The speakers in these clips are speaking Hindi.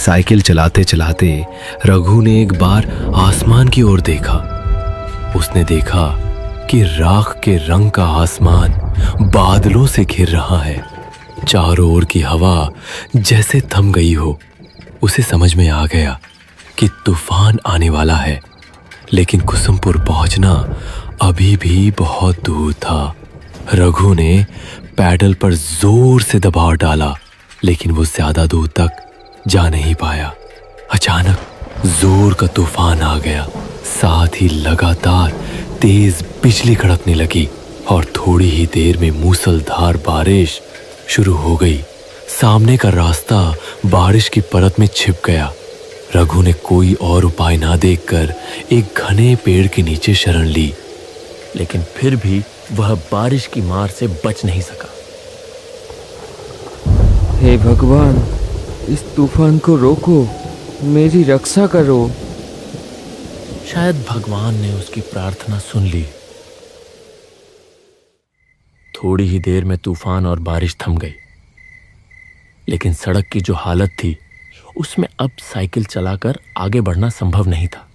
साइकिल चलाते चलाते रघु ने एक बार आसमान की ओर देखा। उसने देखा कि राख के रंग का आसमान बादलों से घिर रहा है। चारों ओर की हवा जैसे थम गई हो। उसे समझ में आ गया कि तूफान आने वाला है, लेकिन कुसुमपुर पहुंचना अभी भी बहुत दूर था। रघु ने पैडल पर जोर से दबाव डाला, लेकिन वो ज्यादा दूर तक जा नहीं पाया। अचानक जोर का तूफान आ गया, साथ ही लगातार तेज बिजली कड़कने लगी और थोड़ी ही देर में मूसलधार बारिश शुरू हो गई। सामने का रास्ता बारिश की परत में छिप गया। रघु ने कोई और उपाय ना देखकर एक घने पेड़ के नीचे शरण ली, लेकिन फिर भी वह बारिश की मार से बच नहीं सका। हे भगवान, इस तूफान को रोको, मेरी रक्षा करो। शायद भगवान ने उसकी प्रार्थना सुन ली। थोड़ी ही देर में तूफान और बारिश थम गई, लेकिन सड़क की जो हालत थी उसमें अब साइकिल चलाकर आगे बढ़ना संभव नहीं था।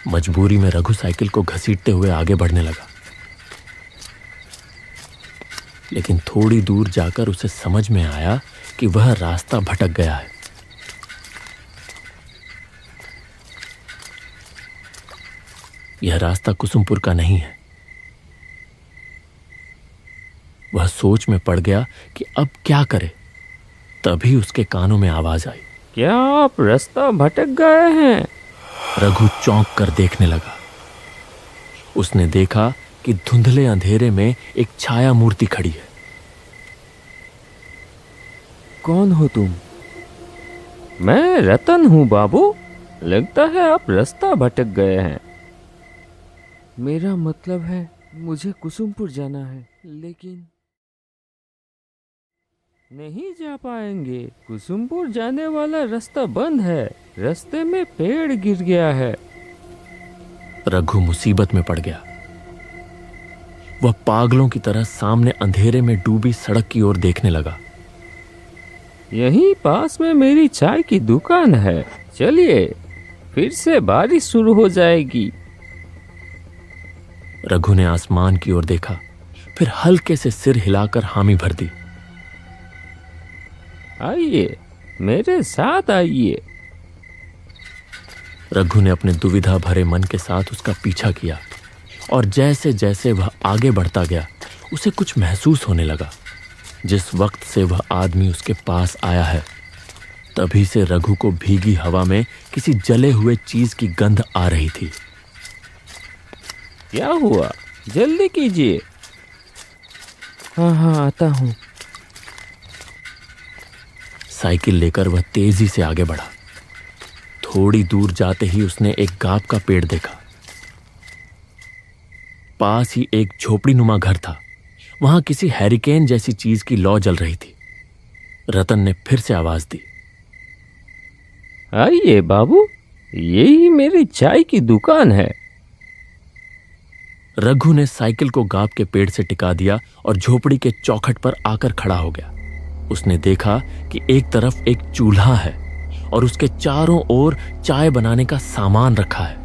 मजबूरी में रघु साइकिल को घसीटते हुए आगे बढ़ने लगा, लेकिन थोड़ी दूर जाकर उसे समझ में आया कि वह रास्ता भटक गया है। यह रास्ता कुसुमपुर का नहीं है। वह सोच में पड़ गया कि अब क्या करे। तभी उसके कानों में आवाज आई, क्या आप रास्ता भटक गए हैं? रघु चौंक कर देखने लगा। उसने देखा कि धुंधले अंधेरे में एक छाया मूर्ति खड़ी है। कौन हो तुम? मैं रतन हूँ बाबू। लगता है आप रास्ता भटक गए हैं। मेरा मतलब है मुझे कुसुमपुर जाना है, लेकिन नहीं जा पाएंगे। कुसुमपुर जाने वाला रास्ता बंद है। रास्ते में पेड़ गिर गया है। रघु मुसीबत में पड़ गया। वह पागलों की तरह सामने अंधेरे में डूबी सड़क की ओर देखने लगा। यहीं पास में मेरी चाय की दुकान है, चलिए, फिर से बारिश शुरू हो जाएगी। रघु ने आसमान की ओर देखा, फिर हल्के से सिर हिलाकर हामी भर दी। आइए, मेरे साथ आइए। रघु ने अपने दुविधा भरे मन के साथ उसका पीछा किया, और जैसे जैसे वह आगे बढ़ता गया उसे कुछ महसूस होने लगा। जिस वक्त से वह आदमी उसके पास आया है, तभी से रघु को भीगी हवा में किसी जले हुए चीज की गंध आ रही थी। क्या हुआ? जल्दी कीजिए। हाँ, आता हूँ। साइकिल लेकर वह तेजी से आगे बढ़ा। थोड़ी दूर जाते ही उसने एक गांव का पेड़ देखा। पास ही एक झोपड़ी नुमा घर था। वहां किसी हैरिकेन जैसी चीज की लौ जल रही थी। रतन ने फिर से आवाज दी, आइए बाबू, यही मेरी चाय की दुकान है। रघु ने साइकिल को गांव के पेड़ से टिका दिया और झोपड़ी के चौखट पर आकर खड़ा हो गया। उसने देखा कि एक तरफ एक चूल्हा है और उसके चारों ओर चाय बनाने का सामान रखा है।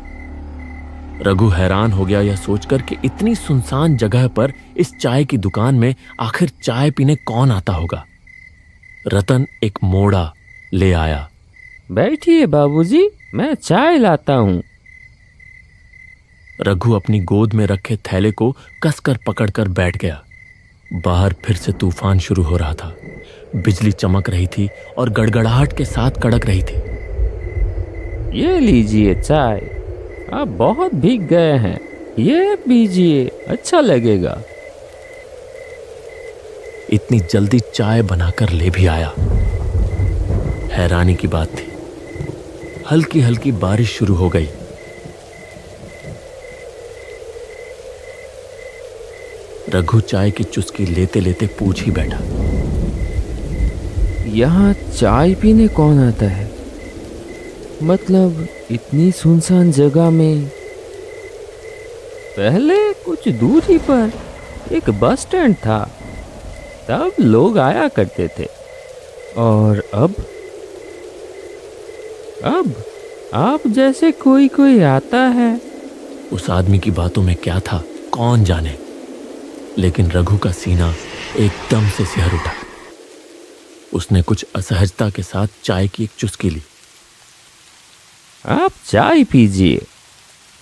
रघु हैरान हो गया यह सोचकर कि इतनी सुनसान जगह पर इस चाय की दुकान में आखिर चाय पीने कौन आता होगा। रतन एक मोड़ा ले आया। बैठिए बाबूजी, मैं चाय लाता हूँ। रघु अपनी गोद में रखे थैले को कसकर पकड़कर बैठ गया। बाहर फिर से तूफान शुरू हो रहा था। बिजली चमक रही थी और गड़गड़ाहट के साथ कड़क रही थी। ये लीजिए चाय, आप बहुत भीग गए हैं, ये पीजिए, अच्छा लगेगा। इतनी जल्दी चाय बनाकर ले भी आया। हैरानी की बात थी, हल्की हल्की बारिश शुरू हो गई। रघु चाय की चुस्की लेते लेते पूछ ही बैठा, यहाँ चाय पीने कौन आता है? मतलब इतनी सुनसान जगह में। पहले कुछ दूरी पर एक बस स्टैंड था, तब लोग आया करते थे। और अब अब आप जैसे कोई कोई आता है। उस आदमी की बातों में क्या था कौन जाने, लेकिन रघु का सीना एकदम से सिहर उठा। उसने कुछ असहजता के साथ चाय की एक चुस्की ली। आप चाय पीजिए।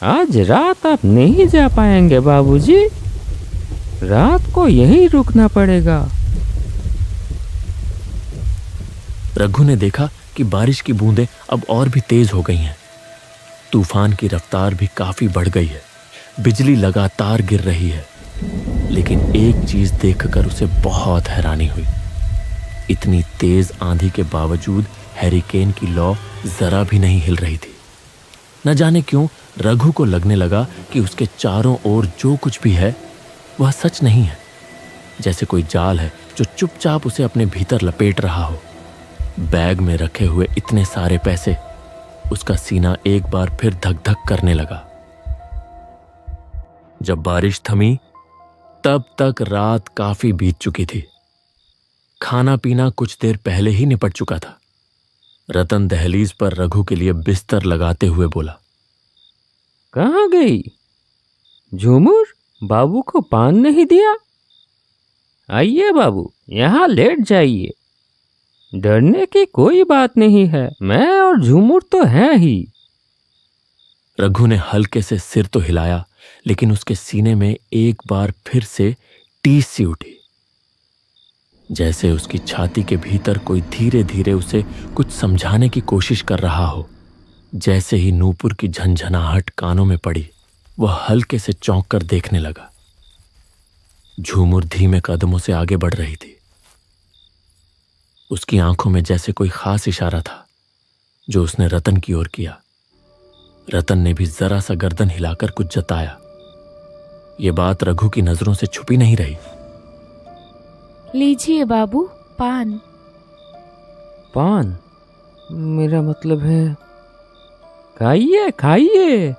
आज रात आप नहीं जा पाएंगे बाबूजी, रात को यहीं रुकना पड़ेगा। रघु ने देखा कि बारिश की बूंदें अब और भी तेज हो गई हैं। तूफान की रफ्तार भी काफी बढ़ गई है। बिजली लगातार गिर रही है। लेकिन एक चीज देखकर उसे बहुत हैरानी हुई। इतनी तेज आंधी के बावजूद हैरिकेन की लौ जरा भी नहीं हिल रही थी। न जाने क्यों रघु को लगने लगा कि उसके चारों ओर जो कुछ भी है वह सच नहीं है, जैसे कोई जाल है जो चुपचाप उसे अपने भीतर लपेट रहा हो। बैग में रखे हुए इतने सारे पैसे, उसका सीना एक बार फिर धक धक करने लगा। जब बारिश थमी तब तक रात काफी बीत चुकी थी। खाना पीना कुछ देर पहले ही निपट चुका था। रतन दहलीज पर रघु के लिए बिस्तर लगाते हुए बोला, कहाँ गई झूमर? बाबू को पान नहीं दिया? आइए बाबू, यहाँ लेट जाइए। डरने की कोई बात नहीं है, मैं और झूमर तो हैं ही। रघु ने हल्के से सिर तो हिलाया, लेकिन उसके सीने में एक बार फिर से टीस सी उठी, जैसे उसकी छाती के भीतर कोई धीरे धीरे उसे कुछ समझाने की कोशिश कर रहा हो। जैसे ही नूपुर की झंझनाहट कानों में पड़ी, वह हल्के से चौंक कर देखने लगा। झूमर धीमे कदमों से आगे बढ़ रही थी। उसकी आंखों में जैसे कोई खास इशारा था जो उसने रतन की ओर किया। रतन ने भी जरा सा गर्दन हिलाकर कुछ जताया। यह बात रघु की नजरों से छुपी नहीं रही। लीजिए बाबू, पान। पान? मेरा मतलब है खाइए खाइए।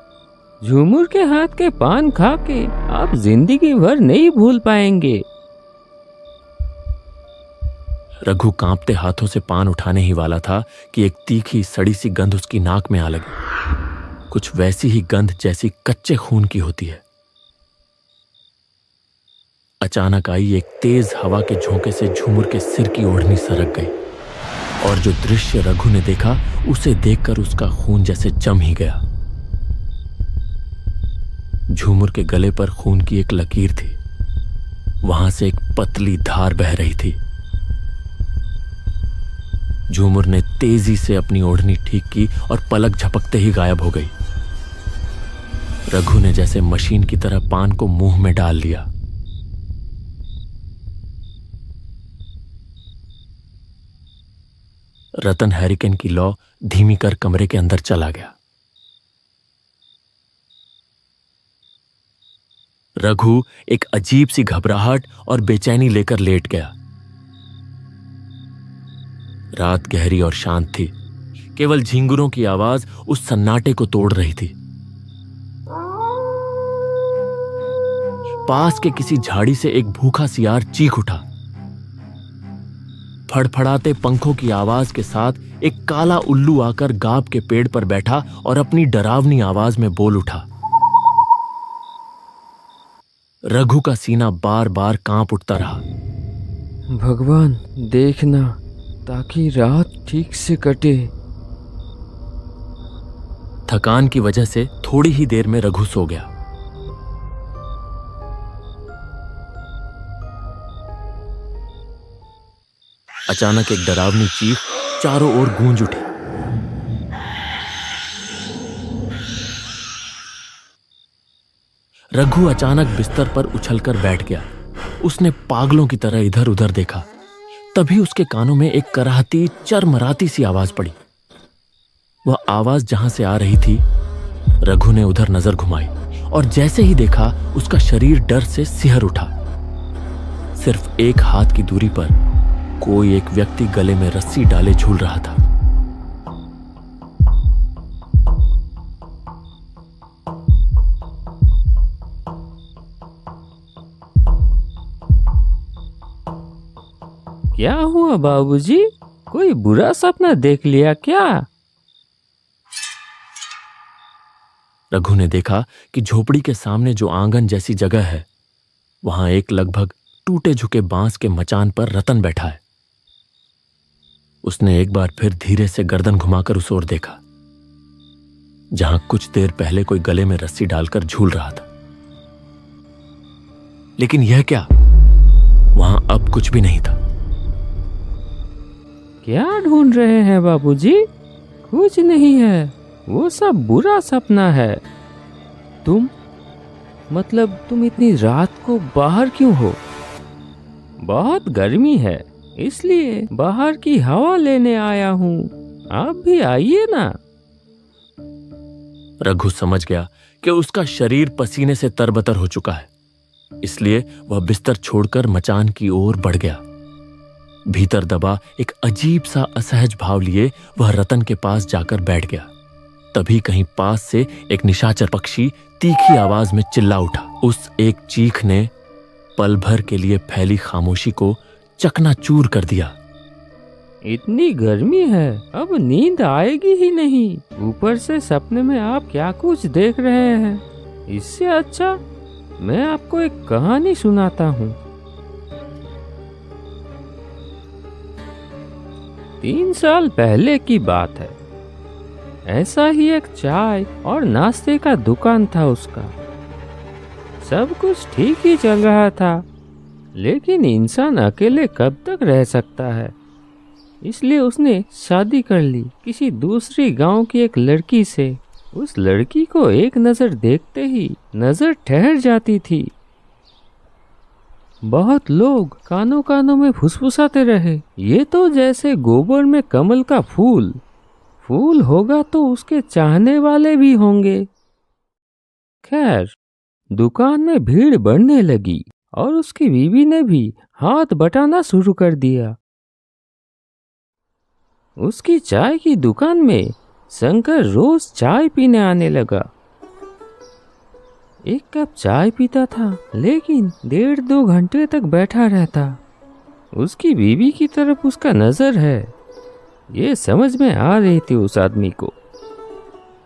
झूमर के हाथ के पान खा के आप जिंदगी भर नहीं भूल पाएंगे। रघु कांपते हाथों से पान उठाने ही वाला था कि एक तीखी सड़ी सी गंध उसकी नाक में आ लगी। कुछ वैसी ही गंध जैसी कच्चे खून की होती है। अचानक आई एक तेज हवा के झोंके से झूमर के सिर की ओढ़नी सरक गई, और जो दृश्य रघु ने देखा उसे देखकर उसका खून जैसे जम ही गया। झूमर के गले पर खून की एक लकीर थी। वहां से एक पतली धार बह रही थी। झूमर ने तेजी से अपनी ओढ़नी ठीक की और पलक झपकते ही गायब हो गई। रघु ने जैसे मशीन की तरह पान को मुंह में डाल लिया। रतन हैरिकेन की लौ धीमी कर कमरे के अंदर चला गया। रघु एक अजीब सी घबराहट और बेचैनी लेकर लेट गया। रात गहरी और शांत थी। केवल झिंगुरों की आवाज उस सन्नाटे को तोड़ रही थी। पास के किसी झाड़ी से एक भूखा सियार चीख उठा। फड़फड़ाते पंखों की आवाज के साथ एक काला उल्लू आकर गाब के पेड़ पर बैठा और अपनी डरावनी आवाज में बोल उठा। रघु का सीना बार बार कांप उठता रहा। भगवान देखना, ताकि रात ठीक से कटे। थकान की वजह से थोड़ी ही देर में रघु सो गया। अचानक एक डरावनी चीख चारों ओर गूंज उठी। रघु अचानक बिस्तर पर उछलकर बैठ गया। उसने पागलों की तरह इधर उधर देखा। तभी उसके कानों में एक कराहती चरमराती सी आवाज पड़ी। वह आवाज जहां से आ रही थी, रघु ने उधर नजर घुमाई और जैसे ही देखा उसका शरीर डर से सिहर उठा। सिर्फ एक हाथ की दूरी पर कोई एक व्यक्ति गले में रस्सी डाले झूल रहा था। क्या हुआ बाबूजी? कोई बुरा सपना देख लिया क्या? रघु ने देखा कि झोपड़ी के सामने जो आंगन जैसी जगह है, वहां एक लगभग टूटे झुके बांस के मचान पर रतन बैठा है। उसने एक बार फिर धीरे से गर्दन घुमाकर उस ओर देखा, जहां कुछ देर पहले कोई गले में रस्सी डालकर झूल रहा था। लेकिन यह क्या, वहां अब कुछ भी नहीं था। क्या ढूंढ रहे हैं बाबूजी? कुछ नहीं है, वो सब बुरा सपना है। तुम इतनी रात को बाहर क्यों हो? बहुत गर्मी है, इसलिए बाहर की हवा लेने आया हूँ। आप भी आइए ना। रघु समझ गया कि उसका शरीर पसीने से तरबतर हो चुका है, इसलिए वह बिस्तर छोड़कर मचान की ओर बढ़ गया। भीतर दबा एक अजीब सा असहज भाव लिए वह रतन के पास जाकर बैठ गया। तभी कहीं पास से एक निशाचर पक्षी तीखी आवाज में चिल्ला उठा। उस एक चीख ने पल भर के लिए फैली खामोशी को चकनाचूर कर दिया। इतनी गर्मी है, अब नींद आएगी ही नहीं। ऊपर से सपने में आप क्या कुछ देख रहे हैं। इससे अच्छा मैं आपको एक कहानी सुनाता हूँ। 3 साल पहले की बात है। ऐसा ही एक चाय और नाश्ते का दुकान था उसका। सब कुछ ठीक ही चल रहा था, लेकिन इंसान अकेले कब तक रह सकता है। इसलिए उसने शादी कर ली किसी दूसरी गांव की एक लड़की से। उस लड़की को एक नजर देखते ही नजर ठहर जाती थी। बहुत लोग कानों कानों में फुसफुसाते रहे, ये तो जैसे गोबर में कमल का फूल होगा तो उसके चाहने वाले भी होंगे। खैर, दुकान में भीड़ बढ़ने लगी और उसकी बीवी ने भी हाथ बटाना शुरू कर दिया। उसकी चाय की दुकान में शंकर रोज चाय पीने आने लगा। एक कप चाय पीता था, लेकिन 1.5-2 घंटे तक बैठा रहता। उसकी बीवी की तरफ उसका नजर है, ये समझ में आ रही थी उस आदमी को।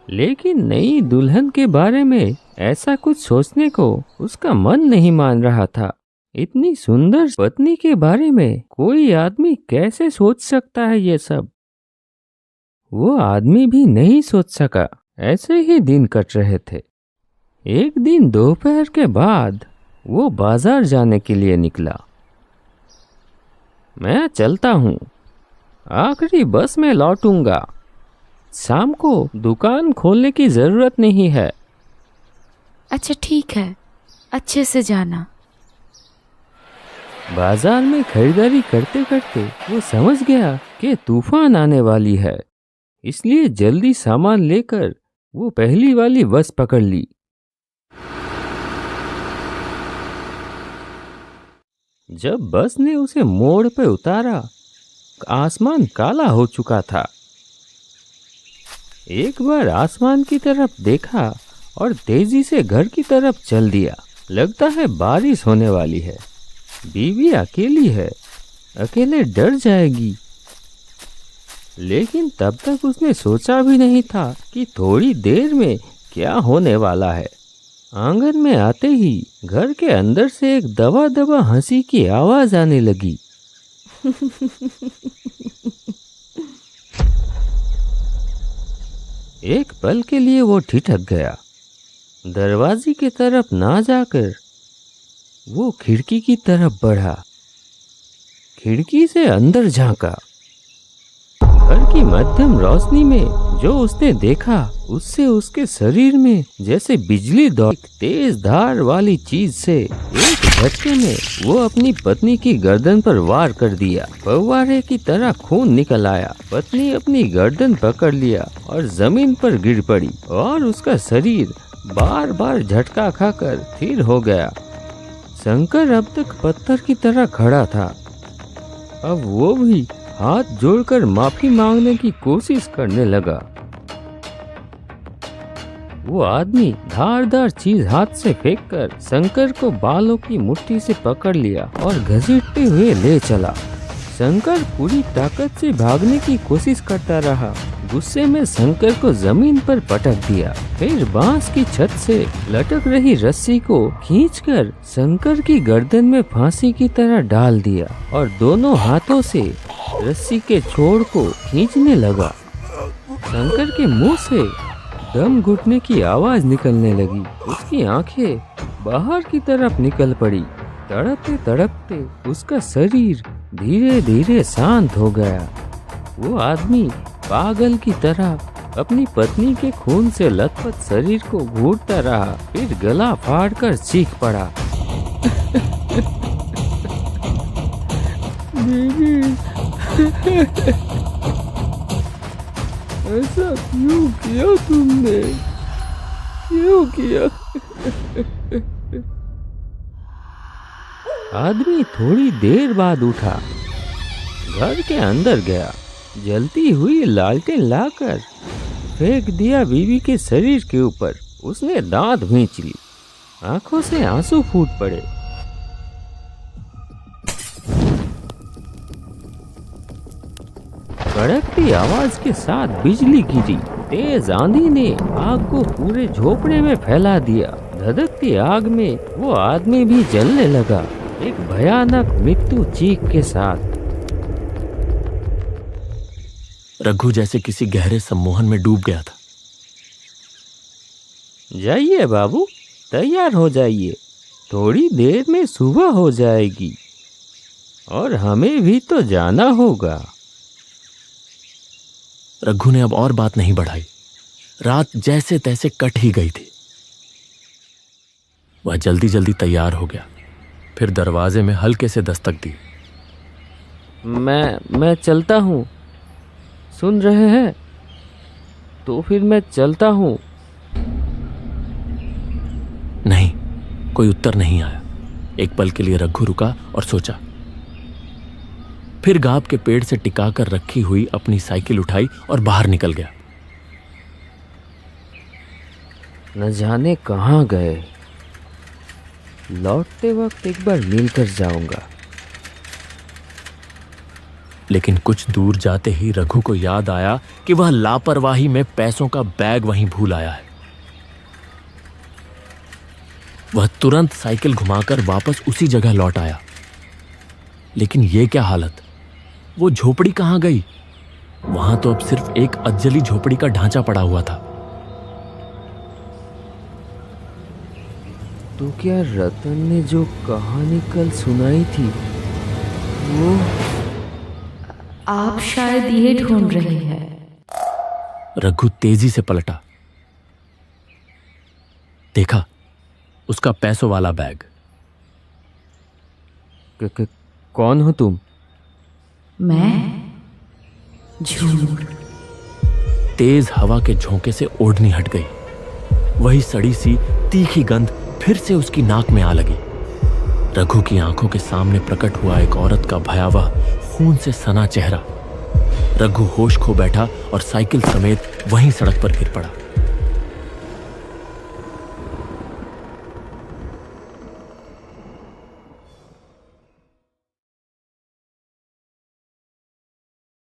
लेकिन नई दुल्हन के बारे में ऐसा कुछ सोचने को उसका मन नहीं मान रहा था। इतनी सुंदर पत्नी के बारे में कोई आदमी कैसे सोच सकता है ये सब? वो आदमी भी नहीं सोच सका। ऐसे ही दिन कट रहे थे। एक दिन दोपहर के बाद वो बाजार जाने के लिए निकला। मैं चलता हूँ, आखिरी बस में लौटूंगा। शाम को दुकान खोलने की जरूरत नहीं है। अच्छा ठीक है, अच्छे से जाना। बाजार में खरीदारी करते करते वो समझ गया कि तूफान आने वाली है, इसलिए जल्दी सामान लेकर वो पहली वाली बस पकड़ ली। जब बस ने उसे मोड़ पे उतारा, आसमान काला हो चुका था। एक बार आसमान की तरफ देखा और तेजी से घर की तरफ चल दिया। लगता है बारिश होने वाली है। बीवी अकेली है, अकेले डर जाएगी। लेकिन तब तक उसने सोचा भी नहीं था कि थोड़ी देर में क्या होने वाला है। आंगन में आते ही घर के अंदर से एक दबा दबा हंसी की आवाज आने लगी। एक पल के लिए वो ठिठक गया। दरवाजे की तरफ ना जाकर वो खिड़की की तरफ बढ़ा। खिड़की से अंदर झांका। घर की मध्यम रोशनी में जो उसने देखा, उससे उसके शरीर में जैसे बिजली दौड़। तेज धार वाली चीज से एक झटके में वो अपनी पत्नी की गर्दन पर वार कर दिया। फव्वारे की तरह खून निकल आया। पत्नी अपनी गर्दन पकड़ लिया और जमीन पर गिर पड़ी और उसका शरीर बार बार झटका खाकर स्थिर हो गया। शंकर अब तक पत्थर की तरह खड़ा था। अब वो भी हाथ जोड़कर माफी मांगने की कोशिश करने लगा। वो आदमी धारदार चीज हाथ से फेंककर शंकर को बालों की मुट्ठी से पकड़ लिया और घसीटते हुए ले चला। शंकर पूरी ताकत से भागने की कोशिश करता रहा। गुस्से में शंकर को जमीन पर पटक दिया। फिर बांस की छत से लटक रही रस्सी को खींचकर शंकर की गर्दन में फांसी की तरह डाल दिया और दोनों हाथों से रस्सी के छोर को खींचने लगा। शंकर के मुंह से दम घुटने की आवाज निकलने लगी। उसकी आंखें बाहर की तरफ निकल पड़ी। तड़पते तड़पते उसका शरीर धीरे धीरे शांत हो गया। वो आदमी पागल की तरह अपनी पत्नी के खून से लथपथ शरीर को घूरता रहा। फिर गला फाड़कर चीख पड़ा, बीवी, ऐसा क्यों किया तुमने? क्यों किया? आदमी थोड़ी देर बाद उठा, घर के अंदर गया, जलती हुई लालटेन लाकर फेंक दिया बीवी के शरीर के ऊपर। उसने दांत भींच ली, आंखों से आंसू फूट पड़े। कड़कती आवाज के साथ बिजली गिरी। तेज आंधी ने आग को पूरे झोपड़े में फैला दिया। धधकती आग में वो आदमी भी जलने लगा, एक भयानक मृत्यु चीख के साथ। रघु जैसे किसी गहरे सम्मोहन में डूब गया था। जाइए बाबू, तैयार हो जाइए, थोड़ी देर में सुबह हो जाएगी और हमें भी तो जाना होगा। रघु ने अब और बात नहीं बढ़ाई। रात जैसे तैसे कट ही गई थी। वह जल्दी जल्दी तैयार हो गया, फिर दरवाजे में हल्के से दस्तक दी। मैं चलता हूँ, सुन रहे हैं? तो फिर मैं चलता हूँ। नहीं, कोई उत्तर नहीं आया। एक पल के लिए रघु रुका और सोचा। फिर गाब के पेड़ से टिकाकर रखी हुई अपनी साइकिल उठाई और बाहर निकल गया। न जाने कहाँ गए। लौटते वक्त एक बार मिलकर जाऊंगा। लेकिन कुछ दूर जाते ही रघु को याद आया कि वह लापरवाही में पैसों का बैग वहीं भूल आया है। वह तुरंत साइकिल घुमाकर वापस उसी जगह लौट आया। लेकिन यह क्या हालत! वो झोपड़ी कहाँ गई? वहां तो अब सिर्फ एक अज्जली झोपड़ी का ढांचा पड़ा हुआ था। तो क्या रतन ने जो कहानी कल सुनाई थी वो? आप शायद ये ढूंढ रहे हैं। रघु तेजी से पलटा। देखा, उसका पैसों वाला बैग। कौन हो तुम? मैं? झूठ। तेज हवा के झोंके से ओढ़नी हट गई। वही सड़ी सी तीखी गंध फिर से उसकी नाक में आ लगी। रघु की आंखों के सामने प्रकट हुआ एक औरत का भयावह खून से सना चेहरा। रघु होश खो बैठा और साइकिल समेत वहीं सड़क पर गिर पड़ा।